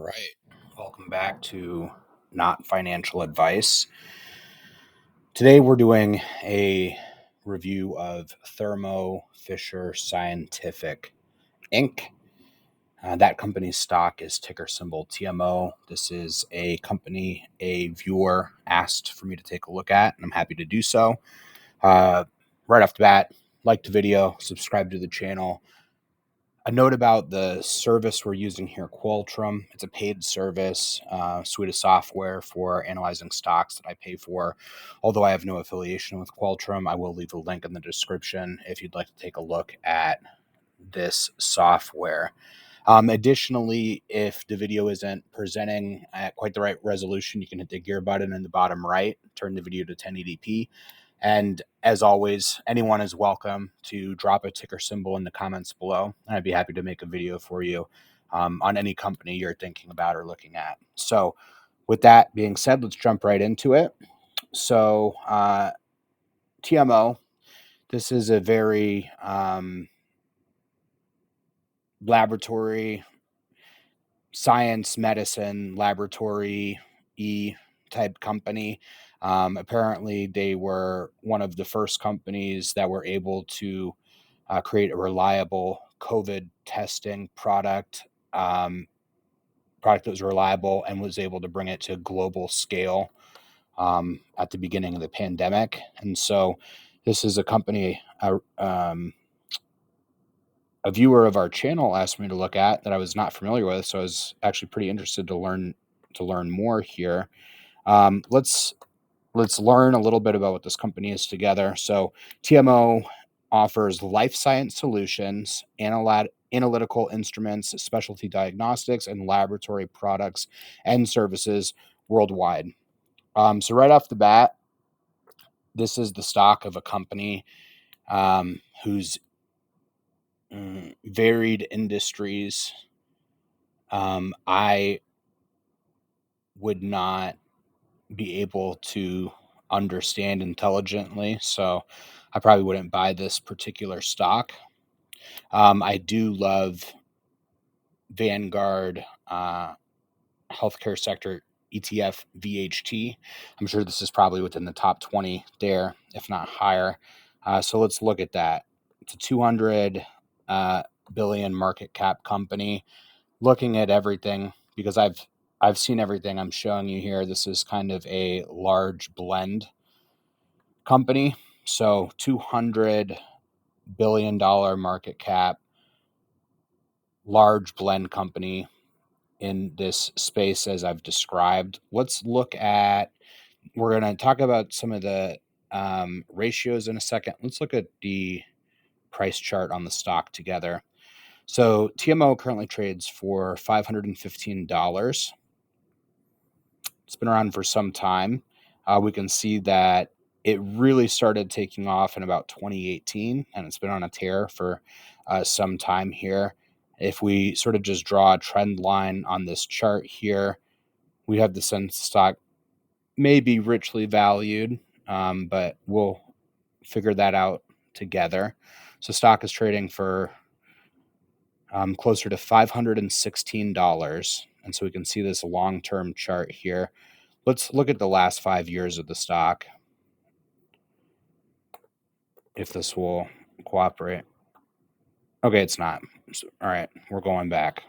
All right. Welcome back to Not Financial Advice. Today we're doing a review of Thermo Fisher Scientific Inc. That company's stock is ticker symbol TMO. This is a company a viewer asked for me to take a look at, and I'm happy to do so. Right off the bat, like the video, subscribe to the channel. A note about the service we're using here, Qualtrim. It's a paid service, suite of software for analyzing stocks that I pay for. Although I have no affiliation with Qualtrim, I will leave a link in the description if you'd like to take a look at this software. Additionally, if the video isn't presenting at quite the right resolution, you can hit the gear button in the bottom right, turn the video to 1080p. And as always, anyone is welcome to drop a ticker symbol in the comments below. And I'd be happy to make a video for you on any company you're thinking about or looking at. So with that being said, let's jump right into it. So TMO, this is a very laboratory, science, medicine, laboratory type company. Apparently, they were one of the first companies that were able to create a reliable COVID testing product that was reliable and was able to bring it to global scale at the beginning of the pandemic. And so this is a company, a viewer of our channel asked me to look at that I was not familiar with. So I was actually pretty interested to learn more here. Let's learn a little bit about what this company is together. So TMO offers life science solutions, analytical instruments, specialty diagnostics, and laboratory products and services worldwide. So right off the bat, this is the stock of a company whose varied industries I would not be able to understand intelligently, so I probably wouldn't buy this particular stock. I do love Vanguard healthcare sector ETF VHT. I'm sure this is probably within the top 20 there, if not higher. So let's look at that. It's a 200 billion market cap company. Looking at everything, because I've seen everything I'm showing you here. This is kind of a large blend company. So $200 billion market cap, large blend company in this space as I've described. Let's look at, we're going to talk about some of the ratios in a second. Let's look at the price chart on the stock together. So TMO currently trades for $515. It's been around for some time. We can see that it really started taking off in about 2018, and it's been on a tear for some time here. If we sort of just draw a trend line on this chart here, we have the sense stock may be richly valued, but we'll figure that out together. So stock is trading for closer to $516. And so we can see this long-term chart here. Let's look at the last 5 years of the stock, if this will cooperate. Okay, it's not. All right, we're going back.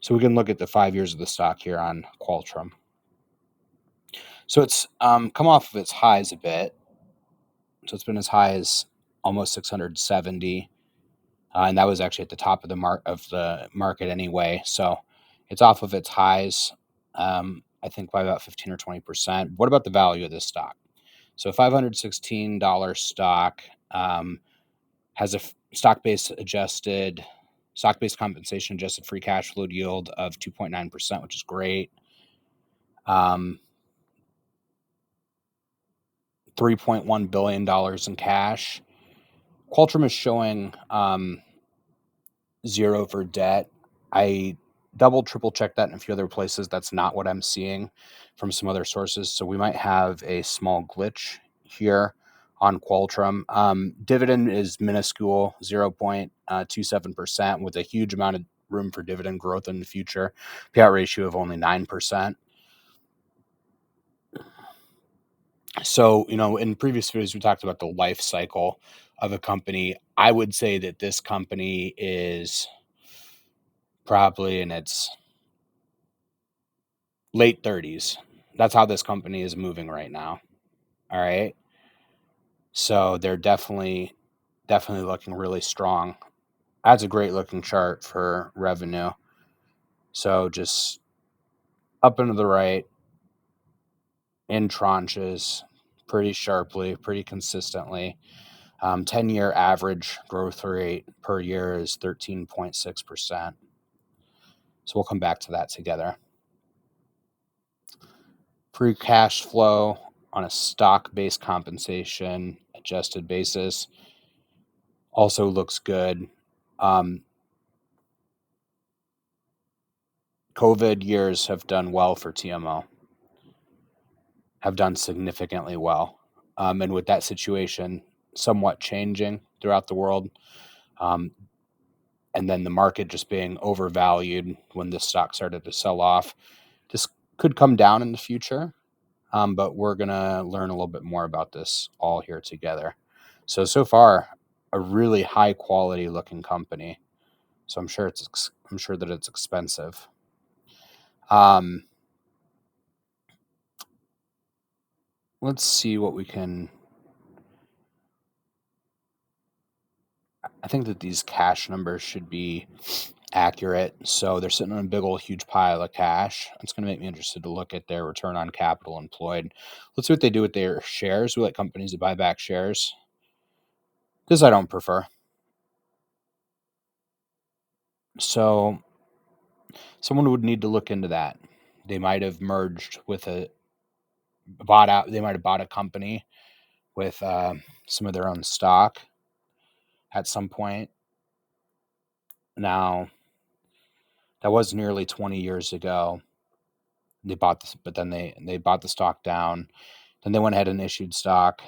So we can look at the 5 years of the stock here on Qualtrim. So it's come off of its highs a bit. So it's been as high as almost 670. And that was actually at the top of the market anyway. So it's off of its highs, I think by about 15 or 20%. What about the value of this stock? So $516 stock has a stock-based compensation adjusted free cash flow yield of 2.9%, which is great. $3.1 billion in cash. Qualtrim is showing zero for debt. I triple check that in a few other places. That's not what I'm seeing from some other sources. So we might have a small glitch here on Qualtrim. Dividend is minuscule, 0.27%, with a huge amount of room for dividend growth in the future. Payout ratio of only 9%. So, in previous videos, we talked about the life cycle of a company. I would say that this company is probably in its late 30s. That's how this company is moving right now. All right. So they're definitely looking really strong. That's a great looking chart for revenue. So just up and to the right in tranches, pretty sharply, pretty consistently. 10-year average growth rate per year is 13.6%. So we'll come back to that together. Free cash flow on a stock-based compensation adjusted basis also looks good. COVID years have done well for TMO, have done significantly well. And with that situation somewhat changing throughout the world, and then the market just being overvalued when the stock started to sell off, this could come down in the future. But we're going to learn a little bit more about this all here together. So far, a really high quality looking company. So I'm sure that it's expensive. Let's see what we can. I think that these cash numbers should be accurate. So they're sitting on a big old huge pile of cash. It's going to make me interested to look at their return on capital employed. Let's see what they do with their shares. We like companies that buy back shares. This I don't prefer. So someone would need to look into that. They might have merged with they might have bought a company with some of their own stock at some point. Now, that was nearly 20 years ago. They bought this, but then they bought the stock down. Then they went ahead and issued stock,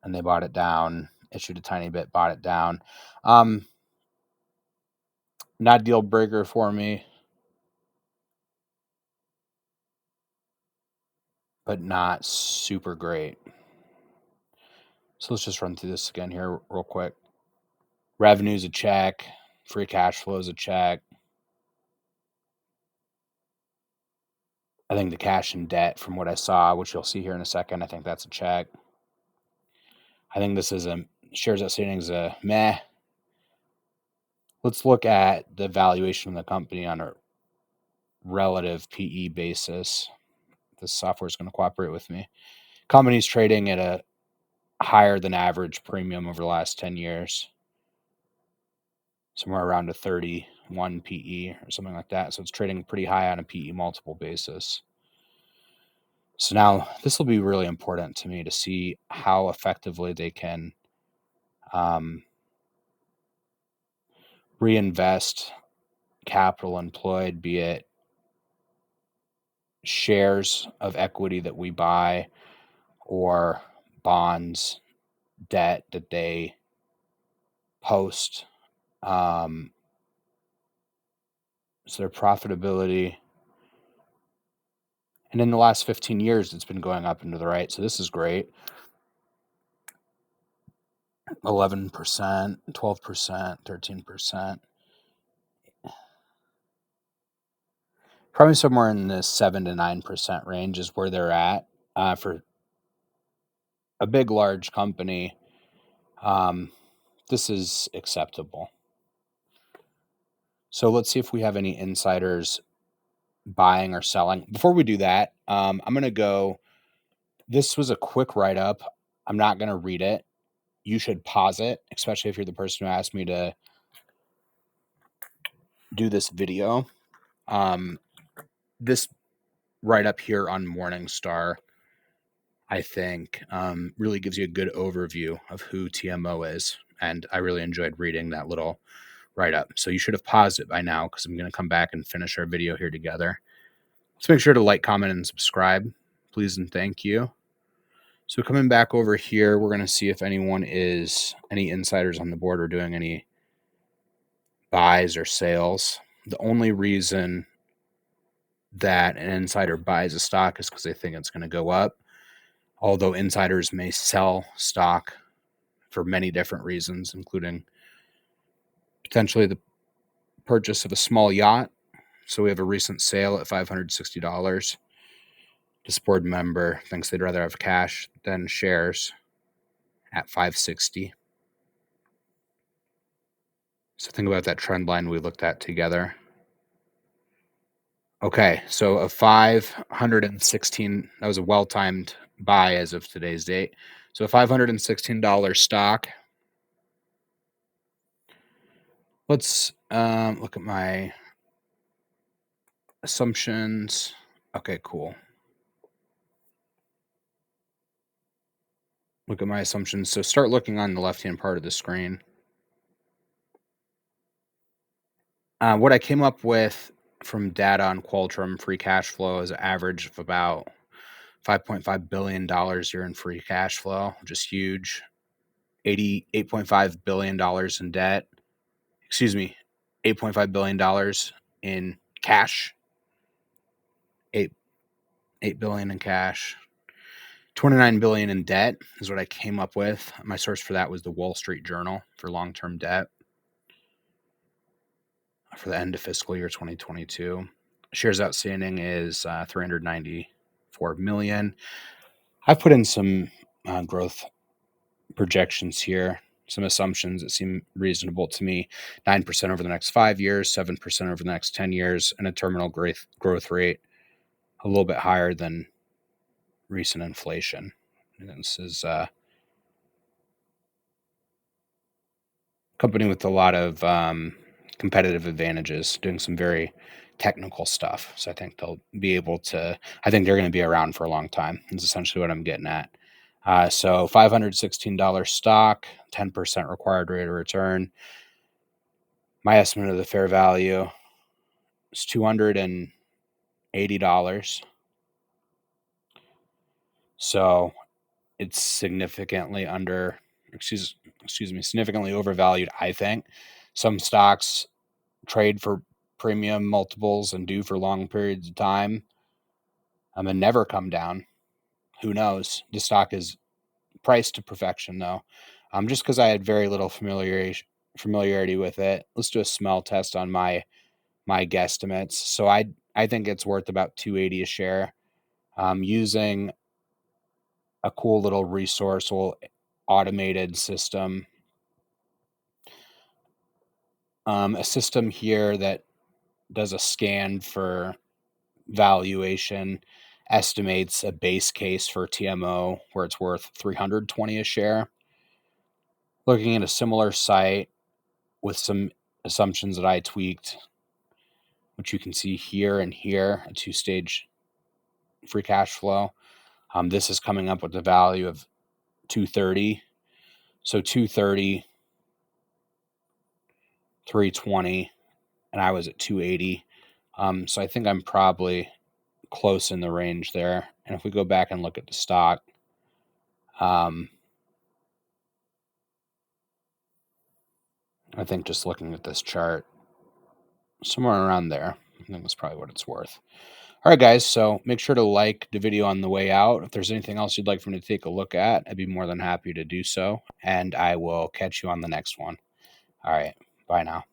and they bought it down, issued a tiny bit, bought it down. Not deal breaker for me, but not super great. So let's just run through this again here real quick. Revenue's a check. Free cash flow is a check. I think the cash and debt, from what I saw, which you'll see here in a second, I think that's a check. I think this is shares outstanding is a meh. Let's look at the valuation of the company on a relative PE basis. This software is going to cooperate with me. Company's trading at a higher than average premium over the last 10 years, somewhere around a 31 PE or something like that. So it's trading pretty high on a PE multiple basis. So now this will be really important to me to see how effectively they can reinvest capital employed, be it shares of equity that we buy or bonds, debt that they post. So their profitability. And in the last 15 years, it's been going up and to the right. So this is great. 11%, 12%, 13%. Probably somewhere in the 7 to 9% range is where they're at for a big, large company. This is acceptable. So let's see if we have any insiders buying or selling. Before we do that, I'm going to go. This was a quick write-up. I'm not going to read it. You should pause it, especially if you're the person who asked me to do this video. This write-up here on Morningstar, I think, really gives you a good overview of who TMO is. And I really enjoyed reading that little write-up. So you should have paused it by now because I'm going to come back and finish our video here together. Let's make sure to like, comment, and subscribe. Please and thank you. So coming back over here, we're going to see if any insiders on the board are doing any buys or sales. The only reason that an insider buys a stock is because they think it's going to go up, although insiders may sell stock for many different reasons, including potentially the purchase of a small yacht. So we have a recent sale at $560. This board member thinks they'd rather have cash than shares at $560. So think about that trend line we looked at together. Okay, so a 516, that was a well-timed buy as of today's date. So a $516 stock. Let's look at my assumptions. Okay, cool. Look at my assumptions. So start looking on the left-hand part of the screen. What I came up with from data on Qualtrim free cash flow is an average of about $5.5 billion year in free cash flow, which is huge. $88.5 billion in debt. Excuse me, $8.5 billion in cash. $8 billion in cash. $29 billion in debt is what I came up with. My source for that was the Wall Street Journal for long-term debt for the end of fiscal year 2022. Shares outstanding is 394 million. I've put in some growth projections here, some assumptions that seem reasonable to me. 9% over the next 5 years, 7% over the next 10 years, and a terminal growth rate a little bit higher than recent inflation. And this is a company with a lot of competitive advantages, doing some very technical stuff. So I think they'll be able to, I think they're going to be around for a long time. Is essentially what I'm getting at. So $516 stock, 10% required rate of return. My estimate of the fair value is $280. So it's significantly significantly overvalued, I think. Some stocks trade for premium multiples and do for long periods of time and never come down. Who knows? The stock is priced to perfection, though. Just because I had very little familiarity with it. Let's do a smell test on my guesstimates. So I think it's worth about $280 a share. Using a cool little resourceful automated system. A system here that does a scan for valuation, estimates a base case for TMO where it's worth $320 a share. Looking at a similar site with some assumptions that I tweaked, which you can see here and here, a two-stage free cash flow. This is coming up with the value of 230. So 230, 320, and I was at 280. So I think I'm probably close in the range there. And if we go back and look at the stock, I think just looking at this chart, somewhere around there, I think that's probably what it's worth. All right, guys, so make sure to like the video on the way out. If there's anything else you'd like for me to take a look at, I'd be more than happy to do so. And I will catch you on the next one. All right, bye now.